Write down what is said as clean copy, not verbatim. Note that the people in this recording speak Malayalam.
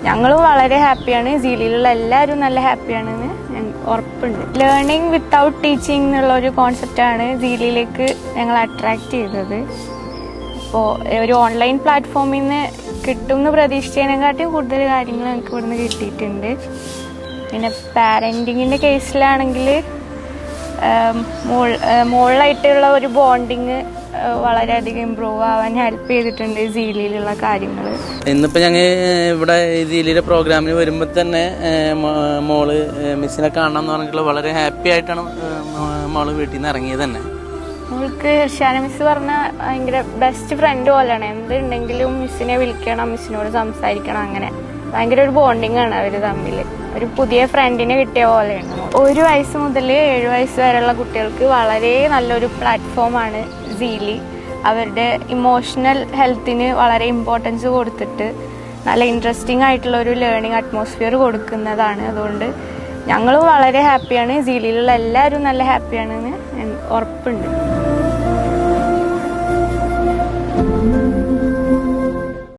ഞങ്ങളും വളരെ ഹാപ്പിയാണ്. സീലിലുള്ള എല്ലാവരും നല്ല ഹാപ്പിയാണെന്ന് ഉറപ്പുണ്ട്. ലേണിംഗ് വിത്തൗട്ട് ടീച്ചിങ് എന്നുള്ള ഒരു കോൺസെപ്റ്റാണ് സീലിയിലേക്ക് ഞങ്ങൾ അട്രാക്ട് ചെയ്തത്. അപ്പോൾ ഒരു ഓൺലൈൻ പ്ലാറ്റ്ഫോമിൽ നിന്ന് കിട്ടുമെന്ന് പ്രതീക്ഷിച്ചതിനെക്കാട്ടും കൂടുതൽ കാര്യങ്ങൾ ഞങ്ങൾക്ക് ഇവിടുന്ന് കിട്ടിയിട്ടുണ്ട്. പിന്നെ പാരൻറ്റിങ്ങിൻ്റെ കേസിലാണെങ്കിൽ മോളിലായിട്ടുള്ള ഒരു ബോണ്ടിങ് വളരെയധികം ഇമ്പ്രൂവ് ആവാൻ ഹെൽപ്പ് ചെയ്തിട്ടുണ്ട് സീലിയിലുള്ള കാര്യങ്ങൾ. ഇന്നിപ്പോൾ ഞങ്ങൾ ഇവിടെ സീലിയിലെ പ്രോഗ്രാമിന് വരുമ്പോൾ തന്നെ മോള് മിസ്സിനെ കാണാമെന്ന് പറഞ്ഞിട്ടുള്ള വളരെ ഹാപ്പി ആയിട്ടാണ് മോള് വീട്ടിൽ നിന്ന് ഇറങ്ങിയത് തന്നെ. മോൾക്ക് ഇർഷാന മിസ് പറഞ്ഞ ഭയങ്കര ബെസ്റ്റ് ഫ്രണ്ട് പോലെയാണ്. എന്തുണ്ടെങ്കിലും മിസ്സിനെ വിളിക്കണം, മിസ്സിനോട് സംസാരിക്കണം, അങ്ങനെ ഭയങ്കര ഒരു ബോണ്ടിങ് ആണ് അവർ തമ്മിൽ. ഒരു പുതിയ ഫ്രണ്ടിനെ കിട്ടിയ പോലെയാണ്. 1 വയസ്സ് മുതൽ 7 വയസ്സ് വരെയുള്ള കുട്ടികൾക്ക് വളരെ നല്ലൊരു പ്ലാറ്റ്ഫോമാണ് സീലി. അവരുടെ ഇമോഷണൽ ഹെൽത്തിന് വളരെ ഇമ്പോർട്ടൻസ് കൊടുത്തിട്ട് നല്ല ഇൻട്രസ്റ്റിംഗ് ആയിട്ടുള്ള ഒരു ലേണിംഗ് അറ്റ്മോസ്ഫിയർ കൊടുക്കുന്നതാണ്. അതുകൊണ്ട് ഞങ്ങളും വളരെ ഹാപ്പിയാണ്. സീലിയിലുള്ള എല്ലാവരും നല്ല ഹാപ്പിയാണെന്ന് ഉറപ്പുണ്ട്.